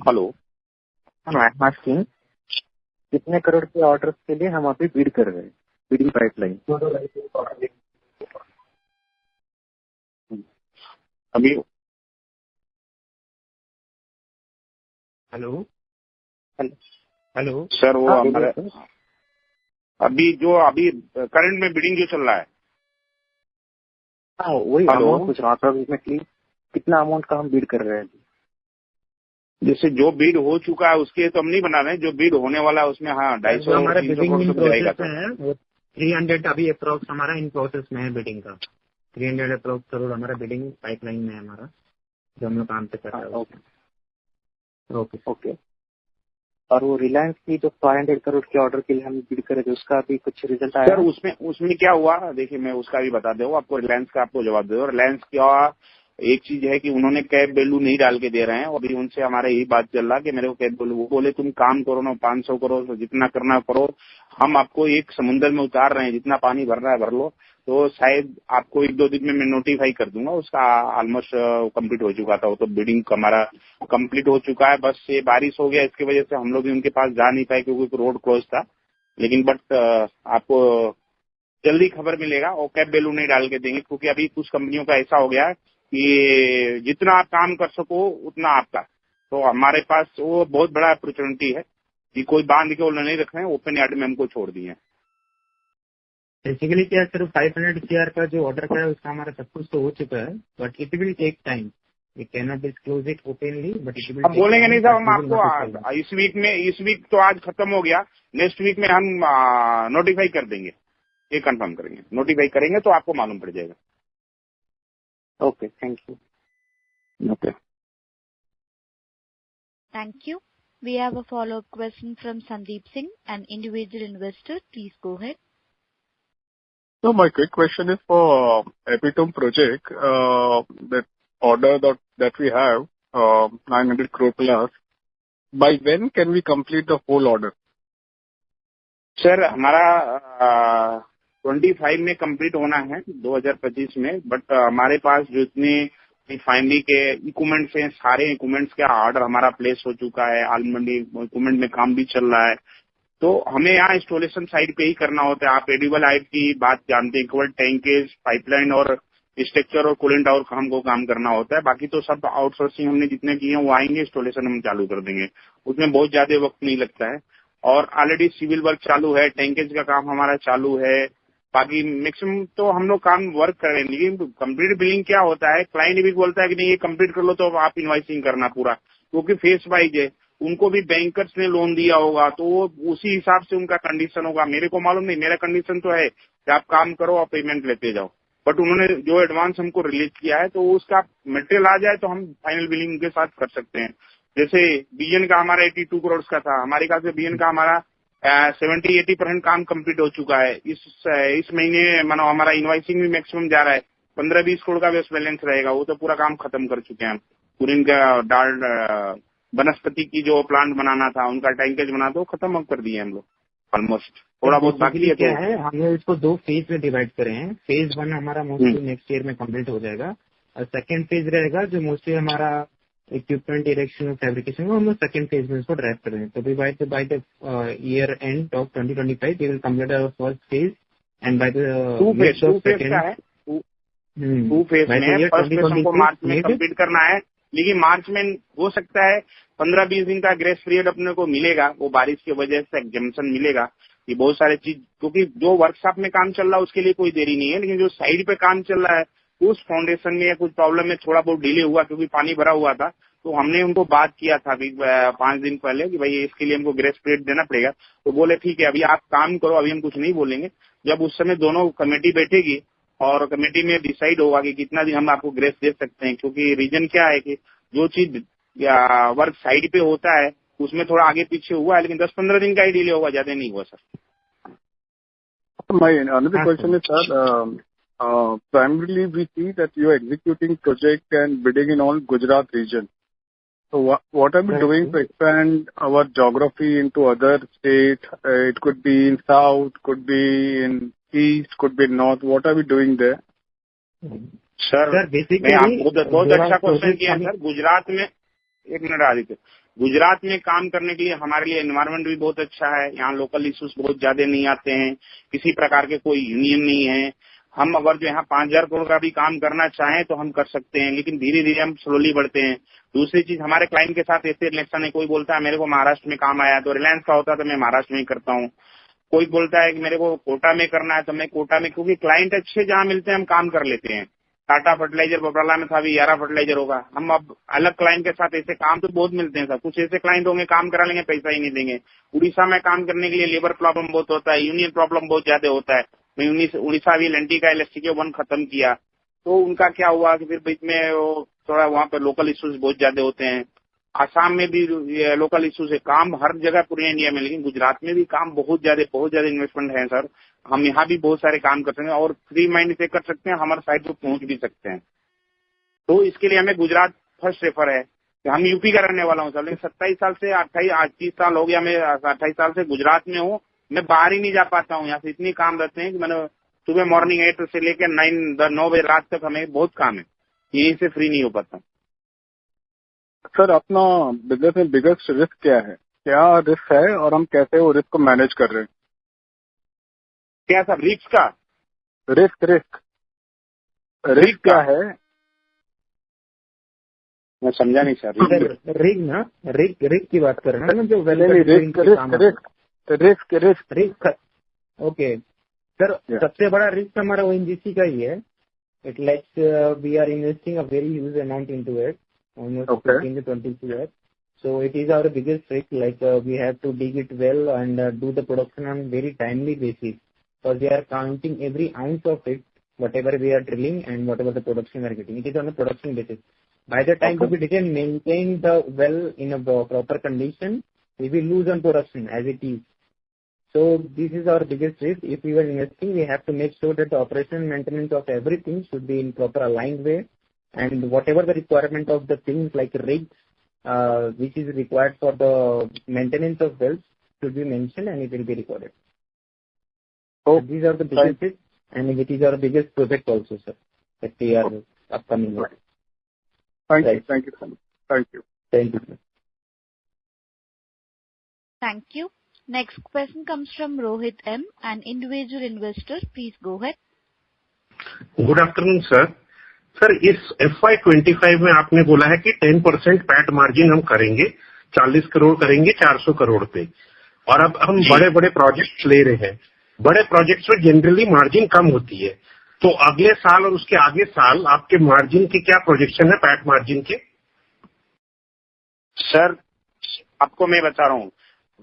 Hello. I am asking कितने करोड़ के ऑर्डर के लिए हम अभी बिड कर रहे हैं, बिडिंग पाइपलाइन अभी। हेलो सर, वो हमारे अभी करंट में बिडिंग जो चल रहा है, हाँ वही अमाउंट पूछ रहा हूँ अप्रोक्सीमेटली कितना अमाउंट का हम बिड कर रहे हैं? जैसे जो बिड हो चुका है उसके तो हम नहीं बना रहे, जो बिड होने वाला है उसमें 250 हमारा बिडिंग इन जाएगा प्रोसेस में है। वो 300 अभी अप्रोक्स हमारा इन प्रोसेस में है बिडिंग का। 300 अप्रोक्स करोड़ हमारा बिडिंग पाइपलाइन में है हमारा, जो हम लोग काम पे कर रहे हैं। ओके। और वो रिलायंस की जो 500 करोड़ के ऑर्डर के लिए हम बिड करे थे उसका अभी कुछ रिजल्ट आया? सर उसमें क्या हुआ, देखिए मैं उसका भी बता दूं आपको, रिलायंस का आपको जवाब दे दो। रिलायंस क्या, एक चीज है कि उन्होंने कैब वैल्यू नहीं डाल के दे रहे हैं, अभी उनसे हमारा यही बात चल रहा कि मेरे को कैब वैल्यू, वो बोले तुम काम करो ना, 500 करो, जितना करना करो, हम आपको एक समुद्र में उतार रहे हैं, जितना पानी भरना है भर लो, तो शायद आपको 1-2 दिन में मैं नोटिफाई कर दूंगा। उसका ऑलमोस्ट कंप्लीट हो चुका था, वो तो बिडिंग हमारा कंप्लीट हो चुका है। बस ये बारिश हो गया, इसकी वजह से हम लोग भी उनके पास जा नहीं पाए क्योंकि रोड क्लोज था। लेकिन बट आपको जल्दी खबर मिलेगा और कैब वैल्यू नहीं डाल के देंगे, क्योंकि अभी कुछ कंपनियों का ऐसा हो गया है कि जितना आप काम कर सको उतना आपका। तो हमारे पास वो बहुत बड़ा अपॉर्चुनिटी है कि कोई बांध के वो नहीं रख रहे हैं, ओपन यार्ड में हमको छोड़ दिए हैं। बेसिकली क्या सिर्फ 500 CR का जो ऑर्डर का है उसका हमारा सब कुछ तो हो चुका है, but it will take time. We can not disclose it openly, but it will. हम बोलेंगे नहीं साहब, हम आपको इस वीक तो आज खत्म हो गया, नेक्स्ट वीक में हम नोटिफाई कर देंगे, ये कंफर्म करेंगे, नोटिफाई करेंगे तो आपको मालूम पड़ जाएगा। Okay, thank you. Okay, Thank you. We have a follow-up question from Sandeep Singh, an individual investor. Please go ahead. So my quick question is for Epitome project, that order that we have, 900 crore plus. By when can we complete the whole order? Sir हमारा 25 में complete होना है, 2025 में, but हमारे पास जो इतने refinery के equipments हैं, सारे इक्विपमेंट्स का ऑर्डर हमारा प्लेस हो चुका है, ऑलरेडी इक्विपमेंट में काम भी चल रहा है। तो हमें यहाँ इंस्टॉलेशन साइड पे ही करना होता है। आप एडिबल आइट की बात जानते हैं, केवल टैंकेज, पाइपलाइन और स्ट्रक्चर और कूलेंट टावर का हमको काम करना होता है। बाकी तो सब आउटसोर्सिंग हमने जितने किए हैं वो आएंगे, इंस्टॉलेशन हम चालू कर देंगे, उसमें बहुत ज्यादा वक्त नहीं लगता है। और ऑलरेडी सिविल वर्क चालू है, टैंकेज का काम हमारा चालू है, बाकी मैक्सिमम तो हम लोग काम वर्क कर रहे हैं। लेकिन कंप्लीट बिलिंग क्या होता है, क्लाइंट भी बोलता है कि नहीं ये कंप्लीट कर लो तो आप इनवाइसिंग करना पूरा, क्योंकि फेस वाइज है, उनको भी बैंकर्स ने लोन दिया होगा तो वो उसी हिसाब से उनका कंडीशन होगा। मेरे को मालूम नहीं, मेरा कंडीशन तो है कि आप काम करो और पेमेंट लेते जाओ, बट उन्होंने जो एडवांस हमको रिलीज किया है तो उसका मटेरियल आ जाए तो हम फाइनल बिलिंग के साथ कर सकते हैं। जैसे बीएन का हमारा 82 करोड़ का था, हमारे ख्याल से बीएन का हमारा 70-80% काम कंप्लीट हो चुका है। इस महीने मानो हमारा इनवाइसिंग भी मैक्सिमम जा रहा है, 15-20 करोड़ का बेस्ट बैलेंस रहेगा, वो तो पूरा काम खत्म कर चुके हैं हम। पूरी इनका डाल वनस्पति की जो प्लांट बनाना था, उनका टैंकेज बना दो, खत्म कर दिए हम लोग ऑलमोस्ट, थोड़ा बहुत बाकी है। क्या है, हमने इसको 2 फेज में डिवाइड करे हैं। फेज 1 हमारा मोस्टली नेक्स्ट ईयर में कंप्लीट हो जाएगा, और सेकंड फेज रहेगा जो मोस्टली हमारा इक्विपमेंट इरेक्शन और फैब्रिकेशन को हम लोग सेकंड फेज में इसको ड्राइव कर रहे हैं। तो by the year end of 2025 we will complete our first phase, and by the two phase में फर्स्ट फेज हमको मार्च में कंप्लीट करना है। लेकिन मार्च में हो सकता है 15-20 दिन का ग्रेस पीरियड अपने को मिलेगा, वो बारिश की वजह से एग्जाम्पशन मिलेगा। ये बहुत सारे चीज, क्योंकि जो वर्कशॉप में काम चल रहा है उसके लिए कोई देरी नहीं है, लेकिन जो साइड पे काम चल रहा है उस फाउंडेशन में या कुछ प्रॉब्लम में थोड़ा बहुत डिले हुआ, क्योंकि पानी भरा हुआ था। तो हमने उनको बात किया था अभी 5 दिन पहले कि भाई इसके लिए हमको ग्रेस पीरियड देना पड़ेगा। तो बोले ठीक है, अभी आप काम करो, अभी हम कुछ नहीं बोलेंगे। जब उस समय दोनों कमेटी बैठेगी और कमेटी में डिसाइड होगा कि कितना दिन हम आपको ग्रेस दे सकते हैं, क्योंकि रीजन क्या है कि जो चीज या वर्क साइड पे होता है उसमें थोड़ा आगे पीछे हुआ है, लेकिन 10-15 दिन का ही डिले होगा, ज्यादा नहीं हुआ sir. My another question is, sir, primarily we see that you are executing project and bidding in all Gujarat region. So what are we doing to expand our geography into other states? It could be in south, could be in east, could be north. What are we doing there? Sir मैं आपको बहुत अच्छा question किया sir. Gujarat में, एक minute Aditya, Gujarat में काम करने के लिए हमारे लिए एनवायरनमेंट भी बहुत अच्छा है। यहाँ लोकल इश्यूज बहुत ज्यादा नहीं आते हैं, किसी प्रकार के कोई यूनियन नहीं है। हम अगर जो यहाँ 5000 करोड़ का भी काम करना चाहें तो हम कर सकते हैं, लेकिन धीरे धीरे हम स्लोली बढ़ते हैं। दूसरी चीज, हमारे क्लाइंट के साथ ऐसे रिलेक्शन है, कोई बोलता है मेरे को महाराष्ट्र में काम आया तो रिलायंस का होता है तो मैं महाराष्ट्र में ही करता हूँ। कोई बोलता है कि मेरे को कोटा में करना है तो मैं कोटा में, क्योंकि क्लाइंट अच्छे जहाँ मिलते हैं हम काम कर लेते हैं। टाटा फर्टिलाइजर बबराला में था, अभी यारा फर्टिलाइजर होगा। हम अब अलग क्लाइंट के साथ ऐसे काम तो बहुत मिलते हैं सर। कुछ ऐसे क्लाइंट होंगे काम करा लेंगे, पैसा ही नहीं देंगे। उड़ीसा में काम करने के लिए लेबर प्रॉब्लम बहुत होता है, यूनियन प्रॉब्लम बहुत ज्यादा होता है। मैं उड़ीसा भी एलएनटी का इलेक्ट्रिसिटी 1 खत्म किया तो उनका क्या हुआ कि फिर बीच में वो थोड़ा वहाँ पे लोकल इश्यूज बहुत ज्यादा होते हैं। आसाम में भी लोकल इश्यूज है, काम हर जगह पूरे इंडिया में, लेकिन गुजरात में भी काम बहुत ज्यादा इन्वेस्टमेंट है सर। हम यहाँ भी बहुत सारे काम कर सकते हैं और फ्री माइंड से कर सकते हैं, हमारे साइड पर पहुंच भी सकते हैं। तो इसके लिए हमें गुजरात फर्स्ट रेफर है। हम यूपी का रहने वाला हूँ सर, लेकिन 27 साल से 28 साल हो गया, मैं 28 साल से गुजरात में हूँ। मैं बाहर ही नहीं जा पाता हूँ, यहाँ से इतनी काम रहते हैं कि मैंने सुबह मॉर्निंग 8 से लेकर 9 बजे रात तक हमें बहुत काम है, यहीं से फ्री नहीं हो पाता। सर अपना बिजनेस में बिगेस्ट रिस्क क्या है, क्या रिस्क है और हम कैसे वो रिस्क को मैनेज कर रहे हैं? क्या सर रिस्क का? रिस्क क्या है? मैं समझा नहीं सर। रिस्क की बात कर रहे हैं ना, जो रिस्क। ओके सर, सबसे बड़ा रिस्क हमारा ओएनजीसी का ही है। It like we are investing a very huge amount into it, almost 15 to 20 years. So it is our biggest risk. Like we have to dig it well and do the production on very timely basis, because they are counting every ounce of it, whatever we are drilling and whatever the production we are getting. It is on a production basis. By the time we didn't maintain the well in a proper condition, we will lose on production as it is. So this is our biggest risk. If we are investing, we have to make sure that the operation and maintenance of everything should be in proper aligned way. And whatever the requirement of the things like rigs, which is required for the maintenance of wells, should be mentioned and it will be recorded. So these are the biggest risks, and it is our biggest project also, sir, that we are upcoming with. Thank you, sir. Thank you. Sir. Thank you. Next question comes from Rohit M, an individual investor. Please go ahead. Good afternoon, sir. Sir इस FY25 में आपने बोला है कि 10% PAT margin हम करेंगे, 40 करोड़ करेंगे 400 करोड़ पे, और अब हम बड़े बड़े प्रोजेक्ट्स ले रहे हैं। बड़े प्रोजेक्ट्स में जनरली मार्जिन कम होती है, तो अगले साल और उसके आगे साल आपके मार्जिन की क्या प्रोजेक्शन है पैट मार्जिन के? सर आपको मैं बता रहा हूँ,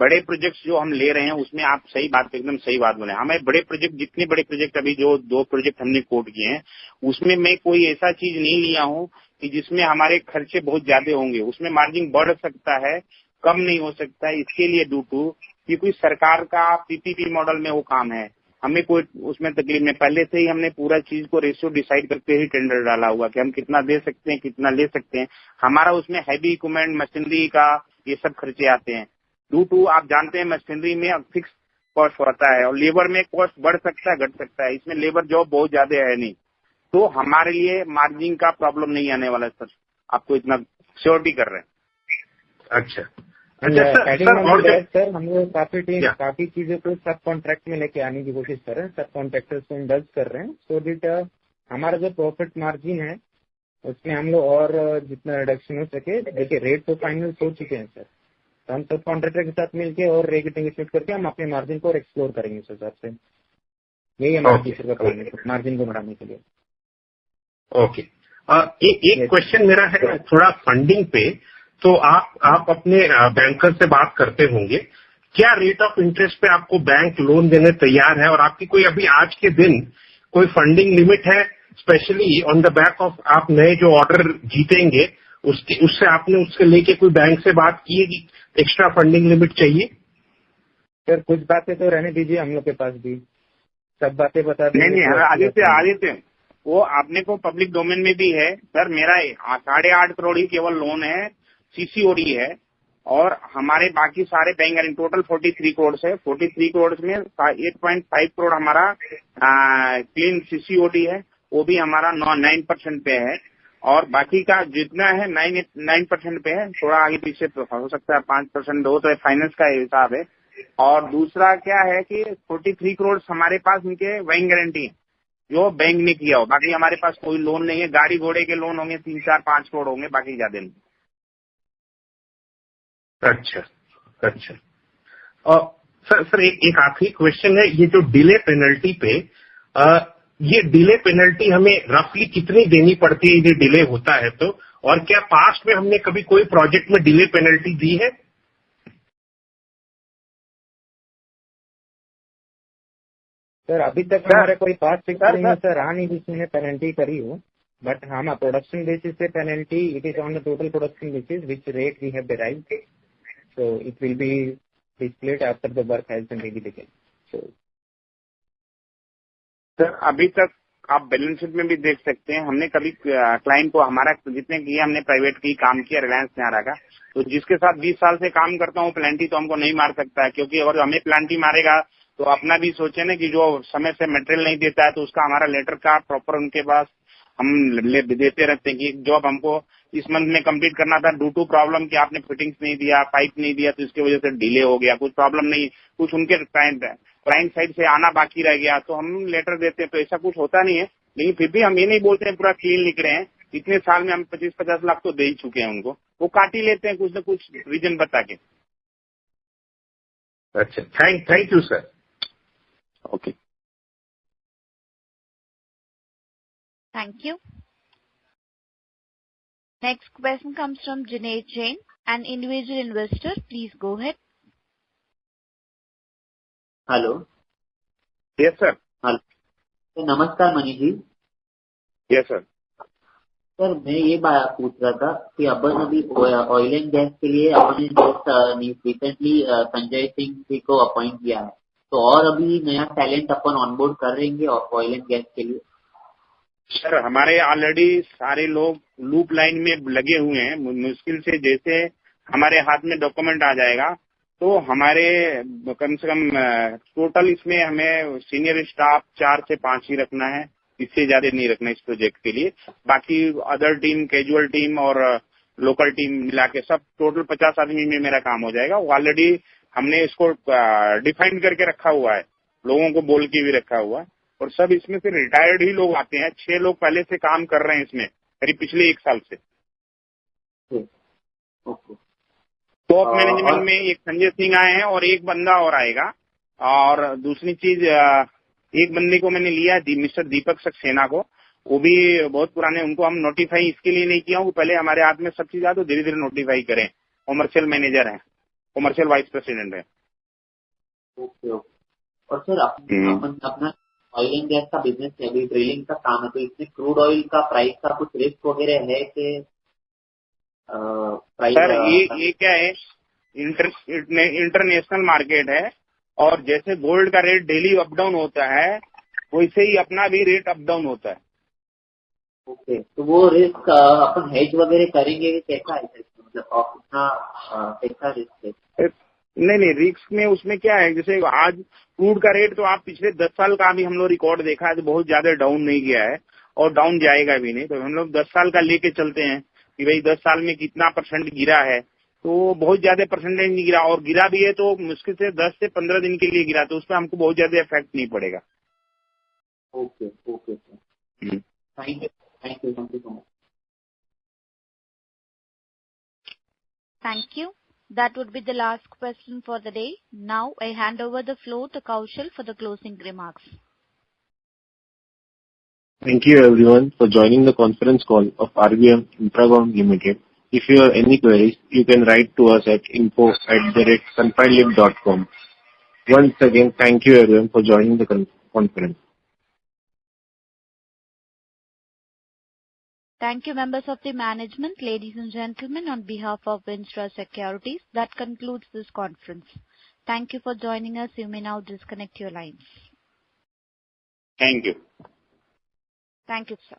बड़े प्रोजेक्ट्स जो हम ले रहे हैं उसमें आप एकदम सही बात बोले। हमें बड़े प्रोजेक्ट, जितने बड़े प्रोजेक्ट अभी जो 2 प्रोजेक्ट हमने कोट किए हैं, उसमें मैं कोई ऐसा चीज नहीं लिया हूँ कि जिसमें हमारे खर्चे बहुत ज्यादा होंगे। उसमें मार्जिन बढ़ सकता है, कम नहीं हो सकता है। इसके लिए क्योंकि सरकार का पीपीपी मॉडल में वो काम है, हमें कोई उसमें तकलीफ नहीं। पहले से ही हमने पूरा चीज को रेशियो डिसाइड करके ही टेंडर डाला हुआ कि हम कितना दे सकते हैं, कितना ले सकते हैं। हमारा उसमें हैवी इक्विपमेंट, मशीनरी का ये सब खर्चे आते हैं। आप जानते हैं मशीनरी में फिक्स कॉस्ट होता है और लेबर में कॉस्ट बढ़ सकता है, घट सकता है। इसमें लेबर जॉब बहुत ज्यादा है नहीं, तो हमारे लिए मार्जिन का प्रॉब्लम नहीं आने वाला है सर, आपको इतना श्योरिटी कर रहे हैं। अच्छा सर, हम लोग काफी चीजों को सब कॉन्ट्रैक्ट में लेके आने की कोशिश कर रहे हैं, सब कॉन्ट्रैक्टर्स को इंडल्ज कर रहे हैं, सो दैट हमारा जो प्रॉफिट मार्जिन है उसमें हम लोग और जितना रिडक्शन हो सके। देखिए रेट तो फाइनल हो चुके हैं सर, तो हम सब कॉन्ट्रैक्टर के साथ मिलके और रेट नेगोशिएट करके हम अपने मार्जिन को और एक्सप्लोर करेंगे उस हिसाब से। यही हमारा फ्यूचर का प्लान है मार्जिन को बढ़ाने के लिए। ओके, एक क्वेश्चन मेरा है थोड़ा फंडिंग पे। तो आप अपने बैंकर से बात करते होंगे, क्या रेट ऑफ इंटरेस्ट पे आपको बैंक लोन देने तैयार है, और आपकी कोई अभी आज के दिन कोई फंडिंग लिमिट है, specially on the back of आप नए जो ऑर्डर जीतेंगे उससे आपने उसके लेके कोई बैंक से बात की है कि एक्स्ट्रा फंडिंग लिमिट चाहिए? सर कुछ बातें तो रहने दीजिए, हम लोग के पास भी सब बातें बता देंगे। नहीं आदित्य वो आपने को पब्लिक डोमेन में भी है सर। मेरा 8.5 करोड़ ही केवल लोन है, सीसीओडी है, और हमारे बाकी सारे बैंक टोटल 43 करोड़ है। 43 करोड़ में 8.5 करोड़ हमारा क्लीन सीसीओडी है, वो भी हमारा 9% पे है, और बाकी का जितना है 9% पे है। थोड़ा आगे पीछे हो सकता है 5% हो, तो फाइनेंस का हिसाब है। और दूसरा क्या है कि 43 करोड़ हमारे पास उनके बैंक गारंटी है जो बैंक ने किया हो। बाकी हमारे पास कोई लोन नहीं है। गाड़ी घोड़े के लोन होंगे 3, 4, 5 करोड़ होंगे, बाकी ज्यादा नहीं। अच्छा। और सर एक आखिरी क्वेश्चन है, ये जो डिले पेनल्टी पे, ये डिले पेनल्टी हमें रफली कितनी देनी पड़ती है यदि डिले होता है तो, और क्या पास्ट में हमने कभी कोई प्रोजेक्ट में डिले पेनल्टी दी है? सर अभी तक हमारे कोई पास फिक्स नहीं है सर, रहा नहीं जिसने पेनल्टी करी हो। But हाँ, production basis से penalty, it is on the total production basis, which rate we have derived. So it will be displayed after the work has been really begun. So sir अभी तक आप balance sheet में भी देख सकते हैं, हमने कभी क्लाइंट को हमारा जितने किए हमने प्राइवेट की काम किया रिलायंस नारा का, तो जिसके साथ 20 साल से काम करता हूँ प्लांटी तो हमको नहीं मार सकता है, क्योंकि अगर हमें प्लांटी मारेगा तो अपना भी सोचे ना कि जो समय से मटेरियल नहीं देता है तो उसका हमारा लेटर का प्रॉपर उनके पास हम देते रहते हैं कि जॉब हमको इस मंथ में कंप्लीट करना था, ड्यू टू प्रॉब्लम कि आपने फिटिंग्स नहीं दिया, पाइप नहीं दिया, तो इसकी वजह से डिले हो गया, कुछ प्रॉब्लम नहीं, कुछ उनके क्लाइंट साइड से आना बाकी रह गया तो हम लेटर देते हैं, तो ऐसा कुछ होता नहीं है। लेकिन फिर भी हम ये नहीं बोलते हैं पूरा क्लीन लिख रहे हैं, इतने साल में हम 25-50 लाख तो दे ही चुके हैं उनको, वो काट ही लेते हैं कुछ न कुछ रीजन बता के। अच्छा, thank you sir. Okay, Thank you. Next question comes from Junaid Jain, an individual investor. Please go ahead. Hello. Yes sir. Hello, नमस्कार Manish ji. Yes sir. Sir मैं ये बात पूछ रहा था कि अपन अभी ऑयल एंड गैस के लिए अपने रिसेंटली संजय सिंह जी को अपॉइंट किया है, तो और अभी नया टैलेंट अपन ऑनबोर्ड कर रहेंगे ऑयल एंड गैस के लिए? सर हमारे ऑलरेडी सारे लोग लूप लाइन में लगे हुए हैं, मुश्किल से जैसे हमारे हाथ में डॉक्यूमेंट आ जाएगा तो हमारे कम से कम टोटल इसमें हमें सीनियर स्टाफ 4 से 5 ही रखना है, इससे ज्यादा नहीं रखना इस प्रोजेक्ट के लिए। बाकी अदर टीम, कैजुअल टीम और लोकल टीम मिला के सब टोटल 50 आदमी में मेरा काम हो जाएगा। ऑलरेडी हमने इसको डिफाइन करके रखा हुआ है, लोगों को बोल के भी रखा हुआ है, और सब इसमें से रिटायर्ड ही लोग आते हैं। 6 लोग पहले से काम कर रहे हैं इसमें करीब पिछले 1 साल से। टॉप मैनेजमेंट में एक संजय सिंह आए हैं और एक बंदा और आएगा। और दूसरी चीज, एक बंदे को मैंने लिया मिस्टर दीपक सक्सेना को, वो भी बहुत पुराने, उनको हम नोटिफाई इसके लिए नहीं किया, वो पहले हमारे हाथ में सब चीज आ तो धीरे धीरे नोटिफाई करें। कॉमर्शियल मैनेजर है, कॉमर्शियल वाइस प्रेसिडेंट है। ओके। और सर अपना ऑयल एंड गैस का बिजनेस है, अभी ड्रिलिंग का काम है, तो इसमें क्रूड ऑयल का प्राइस का कुछ रिस्क वगैरह है कि सर ये क्या है, इंटरनेशनल मार्केट है और जैसे गोल्ड का रेट डेली अप डाउन होता है वैसे ही अपना भी रेट अप डाउन होता है। ओके, तो वो रिस्क अपन हेज वगैरह करेंगे कैसा है, मतलब अपना कैसा रिस्क है? नहीं, रिस्क में उसमें क्या है, जैसे आज क्रूड का रेट तो आप पिछले 10 साल का भी हम लोग रिकॉर्ड देखा है तो बहुत ज्यादा डाउन नहीं गया है और डाउन जाएगा भी नहीं, तो हम लोग 10 साल का लेके चलते हैं कि भाई 10 साल में कितना % गिरा है, तो बहुत ज्यादा परसेंटेज नहीं गिरा, और गिरा भी है तो मुश्किल से 10 से 15 दिन के लिए गिरा, तो उसमें हमको बहुत ज्यादा इफेक्ट नहीं पड़ेगा। Okay sir, thank you so much. Thank you. That would be the last question for the day. Now I hand over the floor to Kaushal for the closing remarks. Thank you everyone for joining the conference call of RBM Infracom Limited. If you have any queries, you can write to us at info@confinelib.com. Once again, thank you everyone for joining the conference. Thank you, members of the management. Ladies and gentlemen, on behalf of Vinstra Securities, that concludes this conference. Thank you for joining us. You may now disconnect your lines. Thank you. Thank you, sir.